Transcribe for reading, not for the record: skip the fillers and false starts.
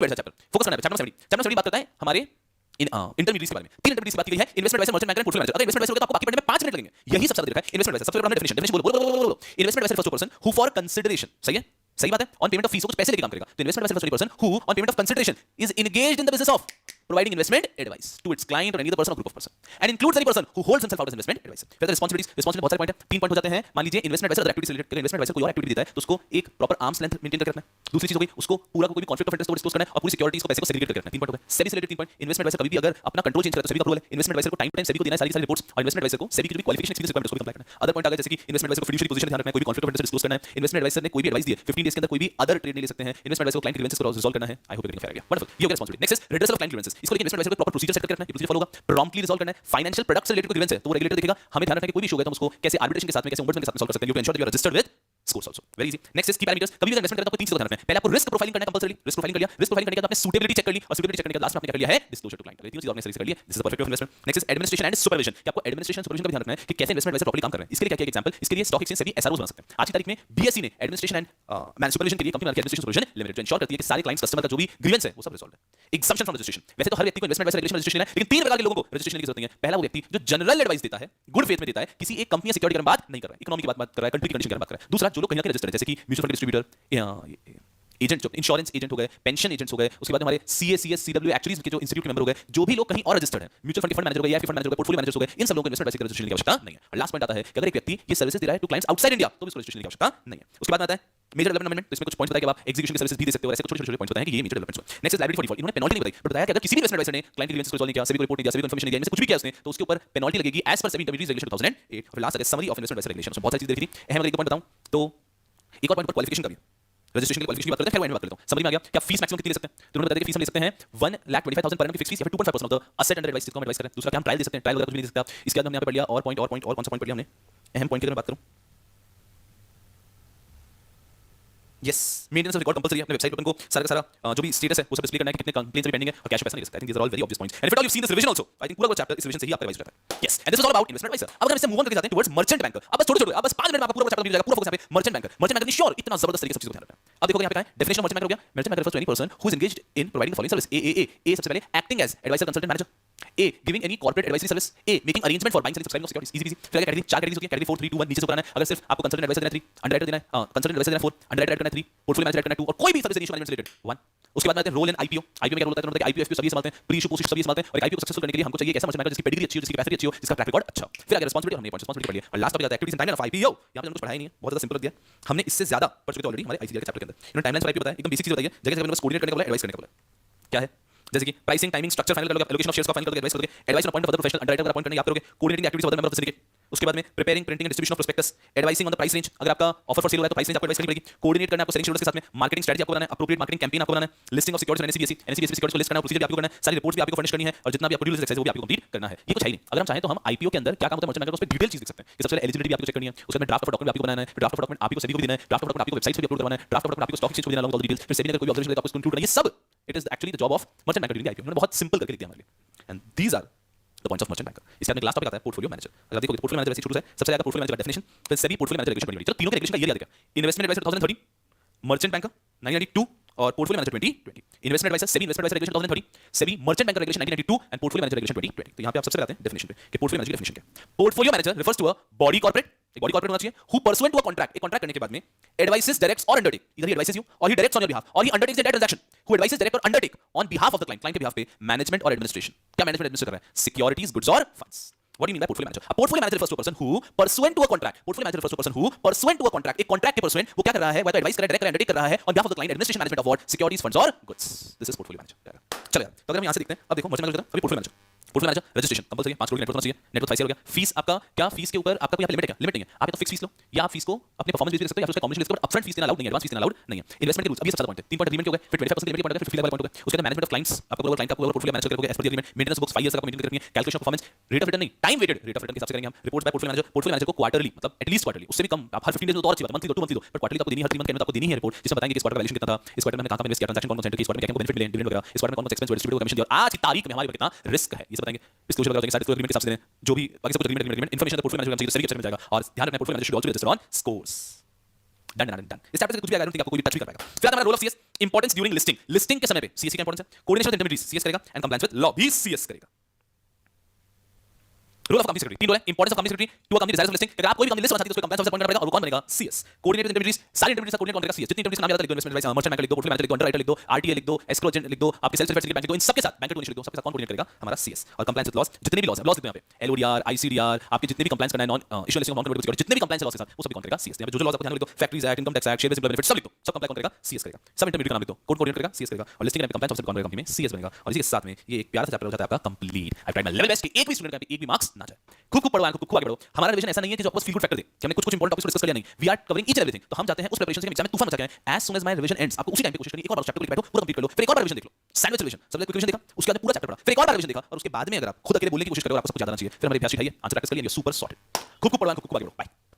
Chapter focus करना है chapter 70 बात करता है हमारे इंटरमीडिएट के बारे में। तीन इंटरमीडिएट की बात की गई है, investment adviser, merchant banker, portfolio manager. अगर इन्वेस्टमेंट एडवाइजर होगा तो आपको बाकी पढ़ने में 5 मिनट लगेंगे। यही सब शब्द लिखा है इन्वेस्टमेंट एडवाइजर। सबसे पहले डेफिनेशन बोलो। Investment adviser first person who for consideration, सही है, सही बात है, ऑन पेमेंट ऑफ फीस, कुछ पैसे लेके काम करेगा। तो investment adviser first person who on payment of consideration is engaged in the business of providing investment advice to its client or any other person or group of person and includes any person who holds himself out as investment advisor. फिर responsibilities बहुत सारे point है, 3 point हो जाते हैं। मान लीजिए investment adviser activity से रिलेटेड, अगर इन्वेस्टमेंट एडवाइजर कोई और एक्टिविटी देता है तो उसको एक प्रॉपर आर्म्स लेंथ मेंटेन करके रखना है। दूसरी चीज हो गई उसको पूरा कोई भी कॉन्फ्लिक्ट ऑफ इंटरेस्ट को डिस्क्लोज करना है और पूरी सिक्योरिटीज को पैसे को सेग्रीगेट करके रखना है। 3 पॉइंट हो गए। सेबी से रिलेटेड 3 पॉइंट। इन्वेस्टमेंट एडवाइजर कभी भी अगर अपना कंट्रोल चेंज करे तो सेबी का अप्रूवल है। इन्वेस्टमेंट एडवाइजर को टाइम टू टाइम सेबी को देना है सारी रिपोर्ट्स और इन्वेस्टमेंट एडवाइजर को सेबी की जो भी क्वालिफिकेशन एक्सपीरियंस रिक्वायरमेंट उसको भी अप्लाई करना है। अदर पॉइंट आ गए जैसे कि इन्वेस्टमेंट एडवाइजर को फिड्यूशियरी पोजीशन ध्यान रखना है, कोई भी कॉन्फ्लिक्ट ऑफ इंटरेस्ट डिस्क्लोज करना है। इन्वेस्टमेंट एडवाइजर ने कोई भी एडवाइस दी है 15 डेज के अंदर कोई भी अदर ट्रेड नहीं ले सकते हैं। इन्वेस्टमेंट एडवाइजर को क्लाइंट ग्रीवेंसेस को रिजॉल्व करना है। आई होप इट क्लियर आ गया। वंडरफुल, ये हो गया responsibility. Next is redressal of client grievances. इसको लेके इन्वेस्टमेंट एडवाइजर को प्रॉपर प्रोसीजर सेट करके रखना है, प्रोसीजर फॉलो होगा, प्रॉम्प्टली रिजॉल्व करना है। फाइनेंशियल प्रोडक्ट से रिलेटेड कोई ग्रीवेंस है तो वो रेगुलेटर देखेगा। हमें ध्यान रखना है कि कोई भी इशू होगा तो हम उसको कैसे आर्बिट्रेशन के साथ में, कैसे ओम्बड्समैन के साथ में सॉल्व कर सकते हैं। You can ensure that you are registered with SCORES also, very easy. Next is key parameters. कभी भी इन्वेस्टमेंट करता है तो 3 चीजों का ध्यान रखना है। पहले आपको रिस्क प्रोफाइलिंग करना है कंपलसरी। रिस्क प्रोफाइलिंग कर लिया, रिस्क प्रोफाइलिंग करने के बाद आपने सूटेबिलिटी चेक कर ली और सूटेबिलिटी चेक करने के बाद लास्ट में आपने क्या कर लिया है डिस्क्लोजर टू क्लाइंट। ये तीनों चीजें आपने सही से कर ली है। This is the perfect investment. Next is administration and supervision. कि आपको एडमिनिस्ट्रेशन सुपरविजन का ध्यान रखना है कि कैसे इन्वेस्टमेंट एडवाइजर प्रॉपर्ली काम कर रहे हैं। इसके लिए क्या क्या एग्जांपल, इसके लिए स्टॉक एक्सचेंज से भी एसआरओस बना सकते हैं। आज की तारीख में बीएसई ने एडमिनिस्ट्रेशन एंड मैनेज सुपरविजन के लिए कंपनी बनाई एडमिनिस्ट्रेशन सुपरविजन लिमिटेड, जो इंश्योर करती है कि सारे क्लाइंट्स कस्टमर का जो भी ग्रीवेंस है वो सब रिजॉल्व है। Exemption from registration. वैसे तो हर व्यक्ति को इन्वेस्टमेंट एडवाइजर रजिस्ट्रेशन है, लेकिन 3 प्रकार के लोगों को रजिस्ट्रेशन की जरूरत नहीं है। पहला वो व्यक्ति जो जनरल एडवाइस देता है, गुड फेथ में देता है, किसी एक कंपनी या सिक्योरिटी के बारे में बात नहीं कर रहा है, इकोनॉमी की बात कर रहा है, कंट्री कंडीशन की बात कर रहा है। दूसरा जो लोग कहीं ना कहीं रजिस्टर्ड है, जैसे कि म्यूचुअल फंड डिस्ट्रीब्यूटर, एजेंट, जो इंश्योरेंस एजेंट हो गए, पेंशन एजेंट्स हो गए, उसके बाद हमारे सीए, सीएस, सीडब्ल्यू एक्चुअलीज के जो इंस्टीट्यूट के मेंबर हो गए, जो भी लोग कहीं और रजिस्टर्ड हैं, म्यूचुअल फंड मैनेजर हो गए या फंड मैनेजर हो गए, पोर्टफोलियो मैनेजर हो गए, इन सब लोगों को इन्वेस्टमेंट एडवाइजर रजिस्ट्रेशन की आवश्यकता नहीं है। और लास्ट पॉइंट आता है कि अगर एक व्यक्ति ये सर्विसेज दे रहा है टू क्लाइंट्स आउटसाइड इंडिया तो भी उसको रजिस्ट्रेशन की आवश्यकता नहीं है। उसके बाद आता है मेजर डेवलपमेंट अमेंडमेंट। इसमें कुछ पॉइंट्स बताया कि आप एग्जीक्यूशन की सर्विसेज भी दे सकते हो, ऐसे कुछ छोटे-छोटे पॉइंट्स बताए हैं कि ये मेजर डेवलपमेंट्स हैं। Next is liability for default. इन्होंने पेनल्टी नहीं बताई, बट बताया कि अगर किसी भी इन्वेस्टमेंट एडवाइजर ने क्लाइंट ग्रीवेंसेस को रिजॉल्व नहीं किया, सभी को रिपोर्ट नहीं दिया, सभी को इन्फॉर्मेशन नहीं दिया, इनमें से कुछ भी किया उसने, तो उसके ऊपर पेनल्टी लगेगी as per SEBI intermediate regulation 2008। और लास्ट है summary of investment adviser regulation. बहुत सारी चीजें देखी थी। अहम एक पॉइंट बताऊं तो एक और पॉइंट पर क्वालिफिकेशन का भी, रजिस्ट्रेशन की क्वालिफिकेशन की बात करते हैं, फिर बात करता हूं। समझ में आ गया क्या फीस मैक्सिमम कितनी ले सकते हैं? तो उन्होंने बताया कि फीस हम ले सकते हैं 1,25,000 पर एनम की फिक्स फीस या फिर 2.5% of the asset under advice जिसको हम एडवाइस करें। दूसरा क्या हम ट्रायल दे सकते हैं, ट्रायल वगैरह कुछ भी नहीं दे सकते आप। इसके बाद हमने यहां पे पढ़ लिया और पॉइंट और कौन सा पॉइंट पढ़ लिया हमने। अहम पॉइंट की अगर मैं बात करूं, yes, maintenance of record compulsory है। अपने वेबसाइट पर उनको सारा का सारा जो भी स्टेटस है वो सब डिस्प्ले करना है कि कितने कंप्लेंट्स अभी पेंडिंग है और कैश पैसा नहीं ले सकता। I think these are all very obvious points and if at all you seen this revision also, I think पूरा चैप्टर इस रिवीजन से ही आपका रिवाइज रहता है। Yes, and this is all about investment adviser. अब अगर हम इससे मूव ऑन करके जाते हैं टुवर्ड्स मर्चेंट बैंकर। अब बस छोटे-छोटे, अब बस 5 मिनट में आपका पूरा चैप्टर मिल जाएगा, पूरा फोकस यहाँ पे merchant banker. Merchant banker sure इतना जबरदस्त तरीके से सब चीजों को ध्यान रखना है। अब देखोगे यहाँ पे क्या है डेफिनेशन ऑफ मर्चेंट बैंकर हो गया। Merchant banker refers to any person who is engaged in providing the following service. A सबसे पहले acting as advisor, consultant, manager. A giving any corporate advisory service. A making arrangement for buying, selling, subscribing of securities. Easy peasy. फिर category 4 categories होती है। Category 4 3 2 1 नीचे से ऊपर आना है। अगर सिर्फ आपको कंसल्टेंट एडवाइजर देना है 3, अंडरराइटर देना है, कंसल्टेंट एडवाइजर देना है 4, अंडरराइटर ऐड करना है 3, पोर्टफोलियो मैनेजर ऐड करना है 2 और कोई भी सर्विस इनिशियल मैनेजमेंट से रिलेटेड 1। उसके बाद आते हैं रोल इन आईपीओ। आईपीओ में क्या रोल होता है? तो आईपीओ एफपीओ सभी संभालते हैं, प्री इशू पोस्ट इशू सभी संभालते हैं। और आईपीओ को सक्सेसफुल करने के लिए हमको चाहिए एक ऐसा मर्चेंट बैंकर जिसकी पेडिग्री अच्छी हो, जिसकी कैपेसिटी अच्छी हो, जिसका ट्रैक रिकॉर्ड अच्छा। फिर आगे रिस्पांसिबिलिटी, हमने रिस्पांसिबिलिटी पढ़ लिया। और लास्ट टॉपिक आता है activities and timeline of IPO. यहां पे हमने कुछ पढ़ाया नहीं है, बहुत ज्यादा सिंपल कर दिया हमने। इससे ज्यादा पढ़ चुके थे ऑलरेडी हमारे आईसीडी के चैप्टर के अंदर। इन्होंने टाइमलाइन ऑफ आईपीओ बताया, एकदम बेसिक चीज बताई है। जगह जगह बस कोऑर्डिनेट करने का बोला, एडवाइस करने का बोला। क्या है? जैसे कि प्राइसिंग, टाइमिंग, स्ट्रक्चर फाइनल करोगे, एलोकेशन ऑफ शेयर्स का फाइनल करोगे, एडवाइस करोगे, advice on appoint for professional underwriter का अपॉइंट करने आप करोगे, coordinating activities for the member of the syndicate. उसके बाद में preparing, printing and distribution of prospectus, advising on the price range. अगर आपका ऑफर फॉर सेल हो रहा है तो प्राइस रेंज आपको एडवाइस करनी पड़ेगी। कोऑर्डिनेट करना है आपको सेलिंग शेड्यूल्स के साथ में, मार्केटिंग स्ट्रेटजी आपको बनाना है, एप्रोप्रिएट मार्केटिंग कैंपेन आपको बनाना है, लिस्टिंग ऑफ सिक्योरिटीज एनसीबीएसई सिक्योरिटीज को लिस्ट करना है, प्रोसीजर भी आपको करना है, सारी रिपोर्ट्स भी आपको फर्निश करनी है और जितना भी आपको ड्यू डिलिजेंस है वो भी आपको कंप्लीट करना है। ये कुछ है नहीं। अगर हम चाहें तो हम आईपीओ के अंदर क्या काम होता है मर्चेंट बैंकर उस पे डिटेल चीज देख सकते हैं। कि सबसे पहले एलिजिबिलिटी भी आपको चेक करनी है, उसके बाद ड्राफ्ट ऑफ डॉक्यूमेंट आपको बनाना है, ड्राफ्ट ऑफ डॉक्यूमेंट आपको सेबी को भी देना है, ड्राफ्ट ऑफ डॉक्यूमेंट आपको वेबसाइट पे भी अपलोड करवाना है, ड्राफ्ट ऑफ डॉक्यूमेंट आपको स्टॉक एक्सचेंज को देना है, डिटेल्स। फिर सेबी ने कोई ऑब्जर्वेशन देता है आपको इंक्लूड करना है। ये सब it is actually the job of merchant banker dealing IPO. उन्होंने बहुत सिंपल करके लिख दिया हमारे लिए। And these are the points of merchant banker. इसके बाद लास्ट टॉपिक आता है पोर्टफोलियो मैनेजर। अगर देखो पोर्टफोलियो मैनेजर वैसे शुरू से सबसे ज्यादा पोर्टफोलियो मैनेजर का डेफिनेशन, फिर सेबी पोर्टफोलियो मैनेजर रेगुलेशन 2020। चलो तीनों के रेगुलेशन का ये याद रखा। इन्वेस्टमेंट एडवाइजर 2013, मर्चेंट बैंकर 1992 और portfolio manager 2020। Investment adviser SEBI investment adviser regulation 2013, SEBI merchant banker regulation 1992 and portfolio manager regulation 2020। तो यहां पे आप सबसे पहले आते हैं डेफिनेशन पे कि पोर्टफोलियो मैनेजर की डेफिनेशन क्या है। Portfolio manager refers to a body corporate, एक बॉडी कॉर्पोरेट होना चाहिए, who pursuant to a contract, एक कॉन्ट्रैक्ट करने के बाद में एडवाइसेस, डायरेक्ट्स और अंडरटेक, इधर ही एडवाइसेस यू और he directs on your behalf और he undertakes the debt transaction, who advises, direct और undertake on behalf of the client, client के बिहाफ पे मैनेजमेंट और एडमिनिस्ट्रेशन। क्या मैनेजमेंट एडमिनिस्ट्रेट कर रहा है? सिक्योरिटीज, गुड्स और funds. What do you mean by portfolio manager? A portfolio manager refers to a person who pursuant to a contract. Portfolio manager refers to a person who pursuant to a contract. एक contract के pursuant वो क्या कर रहा है? Whether advice कर रहा है, direct कर रहा है, undertake कर रहा है on behalf of the client, administration, management of what? Securities, funds और goods. This is portfolio manager. चलो यार, तो अगर हम यहाँ से देखते हैं, अब देखो मर्चेंट मैनेजर, अभी portfolio manager. Portfolio manager registration compulsory है, 5 करोड़ की नेटवर्थ होना चाहिए, नेटवर्थ 5 हो गया। फीस आपका क्या, फीस के ऊपर आपका कोई लिमिट है क्या? लिमिट नहीं है। आप या तो फिक्स फीस लो या आप फीस को अपने परफॉर्मेंस बेस पे दे सकते हो या फिर उसका कॉम्बिनेशन ले सकते हो, बट अपफ्रंट फीस देना अलाउड नहीं है, एडवांस फीस देना अलाउड नहीं है। इन्वेस्टमेंट के रूल्स, अभी सबसे ज्यादा पॉइंट है 3 पॉइंट एग्रीमेंट हो गए, फिर 25% लिमिट पॉइंट हो गए, फिर 50 लेवल पॉइंट हो गए। उसके बाद मैनेजमेंट ऑफ क्लाइंट्स, आपका पूरा क्लाइंट का पूरा पोर्टफोलियो मैनेज करके as per the agreement, maintenance books 5 years का आपको मेंटेन करनी है, calculation of performance, rate of return नहीं, time weighted rate of return के हिसाब से करेंगे हम। Reports by portfolio manager, portfolio manager को क्वार्टरली, मतलब एटलीस्ट क्वार्टरली, उससे भी कम आप हर 15 डेज में तो और अच्छी बात है, मंथली दो, 2 मंथली दो, बट क्वार्टरली आपको देनी है, हर 3 मंथ के अंदर आपको देनी है रिपोर्ट, जिसमें बताएंगे कि इस क्वार्टर का वैल्यूएशन कितना था, इस क्वार्टर में हमने कहां इन्वेस्ट किया, ट्रांजैक्शन कौन कौन से की, इस क्वार्टर में क्या बेनिफिट मिले, डिविडेंड वगैरह, इस क्वार्टर में कौन कौन से एक्सपेंस हुए, डिस्ट्रीब्यूटर को कमीशन दिया, और आज की तारीख में हमारे ऊपर कितना रिस्क है, ये सब बताएंगे। डिस्क्लोजर वगैरह सारे एग्रीमेंट के हिसाब से देने, जो भी बाकी सब कुछ एग्रीमेंट इन्फॉर्मेशन पोर्टफोलियो मैनेजर का सेबी के में जाएगा। और ध्यान रखना portfolio manager should also register on scores. Done. इस चैप्टर से कुछ भी अगर आपको कोई भी टच भी कर पाएगा। फिर हमारा role of CS, importance during listing के समय पे सीएस का इंपॉर्टेंस है, कोऑर्डिनेशन विद इंटरमीडिएट सीएस करेगा, एंड कंप्लायंस विद लॉ भी सीएस करेगा। Role of company secretary, 3 role है, importance of company secretary to a company desires of listing. अगर आप कोई भी कंपनी लिस्ट बना चाहते हो तो कंप्लायंस ऑफिसर अपॉइंट करना पड़ेगा, और वो कौन बनेगा? सीएस। कोऑर्डिनेटर विद इंटरमीडिएट्स, सारे इंटरमीडिएट्स का कोऑर्डिनेट कौन करेगा? सीएस। जितने इंटरमीडिएट्स का नाम याद है लिख दो, इन्वेस्टमेंट एडवाइस, मर्चेंट बैंक लिख दो, पोर्टफोलियो मैनेजर लिख दो, अंडरराइटर लिख दो, आरटीए लिख दो, एस्क्रो एजेंट लिख दो, आपके सेल्फ सर्टिफिकेट बैंक लिख दो, इन सबके साथ बैंक लिख दो, सबके साथ कौन कोऑर्डिनेट करेगा? हमारा सीएस। और कंप्लायंस विद लॉस, जितने भी लॉस है, लॉस लिख दो यहाँ पे, एलओडीआर, आईसीडीआर, आपके जितने भी कंप्लायंस करना है, non issue listing of non convertible security, जितने भी कंप्लायंस लॉस के साथ, वो सभी कौन करेगा? सीएस। यहाँ पे जो लॉस आपको ध्यान में लिख दो, factories act, income tax act, share based benefit, सब लिख दो, सब कंप्लाई कौन करेगा? सीएस करेगा। सब इंटरमीडिएट का नाम लिख दो, कौन कोऑर्डिनेट करेगा? सीएस करेगा। और लिस्टिंग एंड कंप्लायंस ऑफिसर कौन करेगा कंपनी में? सीएस बनेगा। और इसी के साथ में ये एक प्यारा सा चैप्टर हो जाता है आपका complete. I tried my level best कि एक भी स्टूडेंट का एक भी मार्क्स ना जाए। खूब खूब पढ़ो, खूब आगे बढ़ो। हमारा रिवीजन ऐसा नहीं है कि जो आपको फील गुड फैक्टर दे कि हमने कुछ इंपॉर्टेंट टॉपिक्स को डिस्कस कर लिया, नहीं। We are covering each and everything. तो हम चाहते हैं उस प्रिपरेशन से एग्जाम में तूफान मचा के आए। As soon as my revision ends, आपको उसी टाइम पे कोशिश करनी है, एक और बार चैप्टर को लिख बैठो, पूरा कंप्लीट कर लो, फिर एक और बार रिवीजन देख लो, सैंडविच रिवीजन, सबसे क्विक रिवीजन देखा, उसके बाद पूरा चैप्टर पढ़ा, फिर एक और बार रिवीजन देखा, और उसके बाद में अगर आप खुद अकेले बोलने की कोशिश करोगे, आपको सब कुछ याद आना चाहिए, फिर हमारी अभ्यास चाहिए, आंसर प्रैक्टिस कर लिया, सुपर सॉर्टेड। खूब खूब पढ़ो, खूब आगे बढ़ो। बाय।